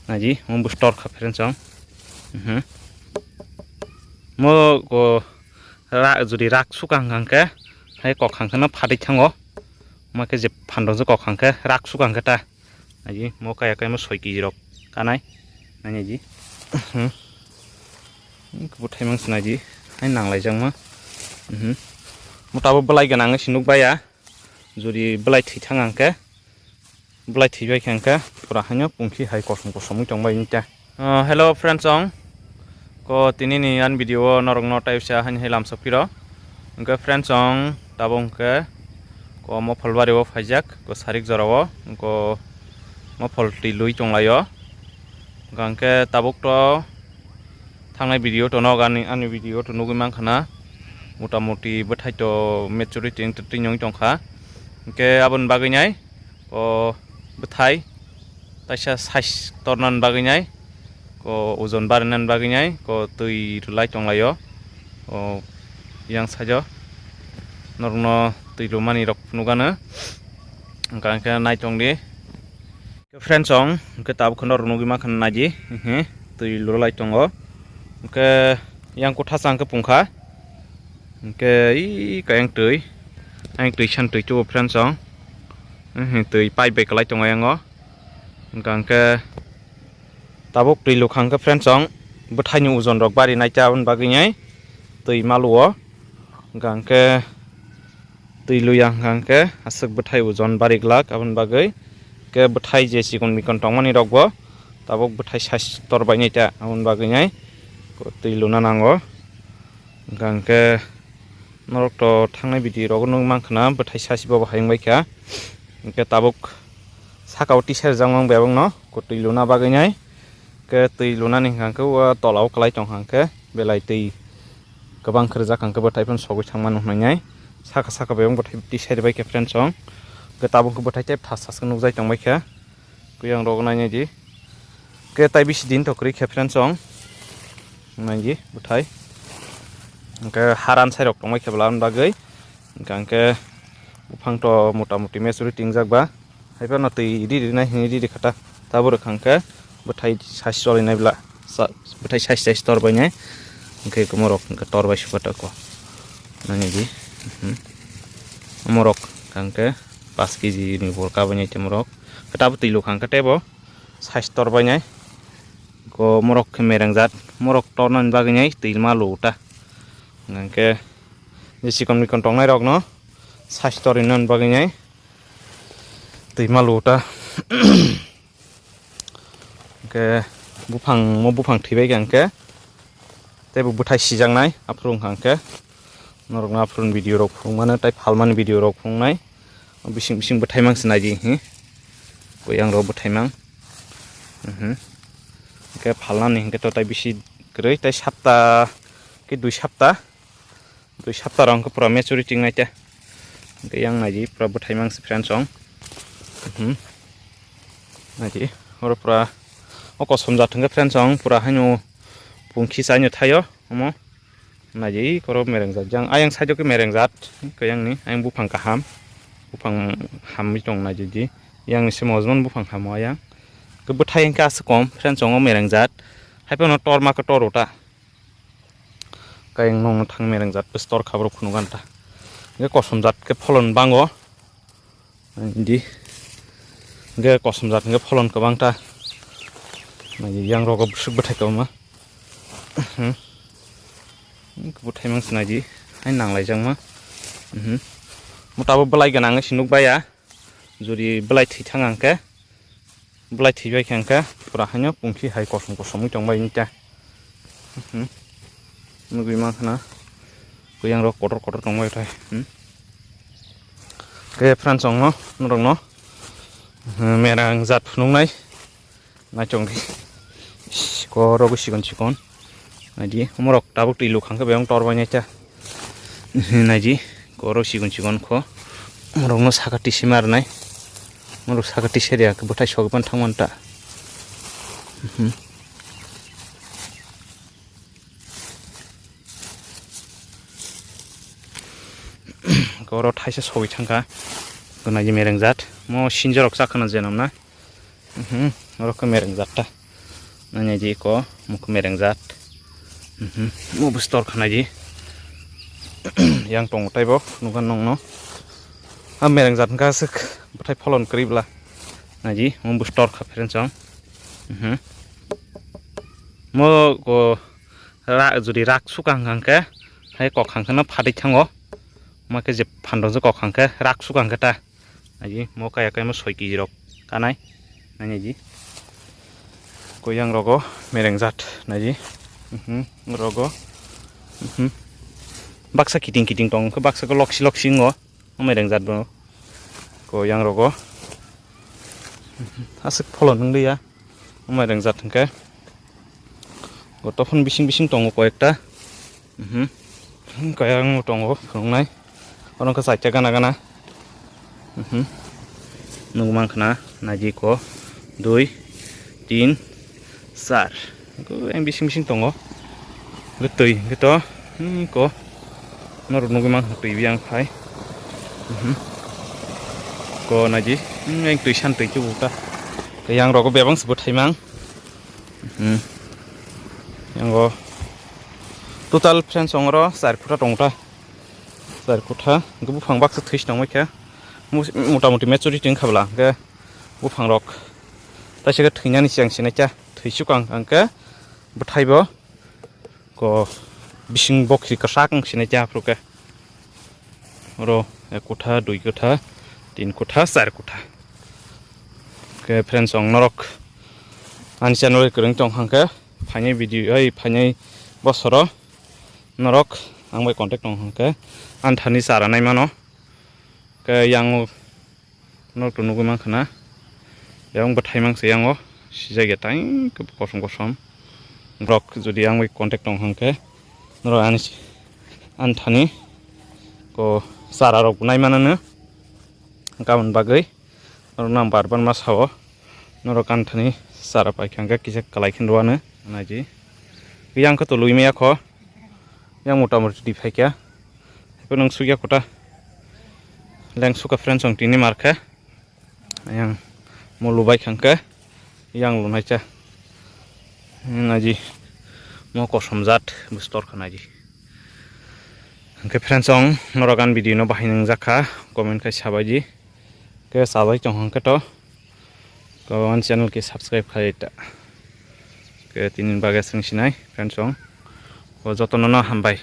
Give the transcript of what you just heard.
naji mo bustor kha friend song mo ko jodi rak sukang hangke hai kok hangke na phadai thango ma ke je phandong je kok hangke rak sukang ta naji mo kaya kaya mo 6 kg rok kanai naji buthai mang sinaji hai nanglai jangma mutabo belai ganang sinuk baya jodi belai thithang angke belai thibai khangka pura hanyo pungki hai kosom kosom tongbai nita hello friends song ko tinini an video norong no type sa han helam sapiro ke friends song tabong ke ko mo phalbari o phajak ko sarik jarawo ko mo pholti lui tonglayo gangke tabuk to thangnai video to no gani ani video to nugui mangkhana motamoti bethai to maturity tingnyong tongkha ke abon bagai nyai ko bethai taisa size tornan bagai nyai ko ojon barenan bagai nyai ko tui rulai tonglayo ko yang sajo norno tui rumani rok nugana angka nai tongdi ke friend song ke tab khonor nugi makhan naji tui rulai tongo ke yang kotha sang ke pungkha ke i kayang tui ang tui chan tui chu friend song tui pai be kalai tong ayango gang ke tabuk tui lukhang ke friend song bethai ni ojon rok bari nai chaun bagi nyai tui maluo gang ke tui luyang gang ke asuk bethai ojon bari glak abon bagai ke bethai je sikon mikon tongmani rokbo tabuk bethai sas torbai nyai ta abon bagai nyai ko tui luna nango gang ke norok to thangnai video rok nung mangkhana bethai sasi bo haingbai kha ke tabuk sakau t-shirt jangmang bebang no ko tui luna bagai nyai ke tui luna ni hangke tolau kalai tong hangke belai tui gobang khrjak hangke bethai pon sogoi thangman hnai saka saka bebang bethai t-shirt bai ke friend song ke tabuk ko bethai tep thas thas nugjai tongbai kha kuyang rok nai ji ke tai bisi din to kri ke friend song nai ji bethai ke haran sai rok tongbai kheblan bagai gangke bufang to motamoti mesuri tingjak ba haipa no tui ri nai ri khata tabur khangke bethai sas choli nai bla bethai sas sas tor bai nai ke komorok ke tor bai supata ko nani ji morok khangke 5 kg ni borka bai nai temorok kata tui lu khangke tebo sas tor bai nai ko morok ke merangjat morok tornan bagai nai tui malu ta ngangke jesikon mikon tongnai rok no sas tor inan bagai nai tui malu ta ke bufang thibai gangke tebo bethai sijangnai aprung hangke norok na aprun video rok phungmana tai phalman video rok phungnai bising bising bethai mang sinaji koyang ro bethai mang ke phalnani hingke to tai bisi grei tai sapta ke 2 sapta rong ke pura maturity ngai ta ke yang naji pura bethai mang si friend song naji oro pura oko somja thangke friend song pura hanyo pungki sanyo thayo omo naji koro merengjat jang ayang sajo ke merengjat kayang ni ayang bufang kaham bufang ham mitong naji ji yang ni semozman bufang ham ayang ke bethai hingke askom friend song o merengjat haipa no tor ma ke torota kayang nong thang merengjat store khabro phunugan ta ge kosomjat ke pholon bango di ge kosomjat ge pholon kabang ta naji yang rogo busuk bethai ko ma bethai mang sinaji hai nanglai jangma mutabo belai ganang sinuk baya jodi belai thithang angke belai thibai khangka pura hanyo pungki hai kosom kosom tongbai nita nugui mangkhana kuyang rok kotor kotor tongbai thai ke friend song no norok no merang jat phunungnai nachong ko rogo sikon naji morok tabuk tui lukhang ke beong tor bai nai ta naji ko ro sikon ko morok no sakati simar nai morok sakati seria ke bethai sogban thangman ta ko ro thaisa sogi thangka naji merengjat mo sinjorok sakhana jenam na oro ke merengjat ta nanya ji ko muk mereng zat mu store khana ji yang tong tai bo nugan nong no mereng zat ka sik bathai pholon kribla na ji mu store kha friends ong mo ko ra jodi rak sukang hangke hai kok hangkana phadai thango make je phandong je kok hangke rak sukang ta aji mo kaya kaya mo 6 kg rok kanai nanya ji ko yang rogo mereng zat naji rogo baksa kiting tong ke baksa ko loksi ngo mereng zat bo ko yang rogo asik pholon nang ya mereng zat ke ko tofon bising tong ko ekta kaya ngo tong nai orang ke saja gana nungmang khana naji ko 2 3 4 ko yang bising tongo getui gitu ko nor nunggu mang tui biang phai ko naji yang tui san tui chu ta ke yang ro ko bebang sebut haimang yang go total friends ongro 4 phuta tongta 4 phuta go bufang baksa thuis nang mai kha मोटामोटी मेचुरिटी खाबला के बुफां रक तासे थैनानि सिगां सिनायचा थैसुकां आंके बथाइबो को बिसिं बखि कसाक सिनायचा फ्रुके रो 1 कोठा 2 कोठा 3 कोठा 4 कोठा के फ्रेंड्स अंग नरक आनि चैनल करं तंग हांके फाइनै भिडियो फाइनै बसरो नरक आंबो कन्टेक्ट दं हांके आन्थानि सारा नाय मानो ke yang no tu nugu mang khana yang bathai mang se yang o si jaga tai ke kosom rok jodi yang wi contact dong hangke noro anthani ko sara rok nai manana gaun bagai noro nam barban mas hawo noro anthani sara paikanga kise kalai khinduane naji yang ko to luime yakho yang motamoti di phaikya ko nang sugya kota leng suka friends ong tini marke yang mau lubai khangke yang lunai cha naji mau kosom zat bustor khanaji ke friends ong norogan video no bahinang jaka comment kai sabaji ke sabai chong hangke to kawan channel ke subscribe khai ta ke tinin baga sing sinai friends ong ko jotono na hambai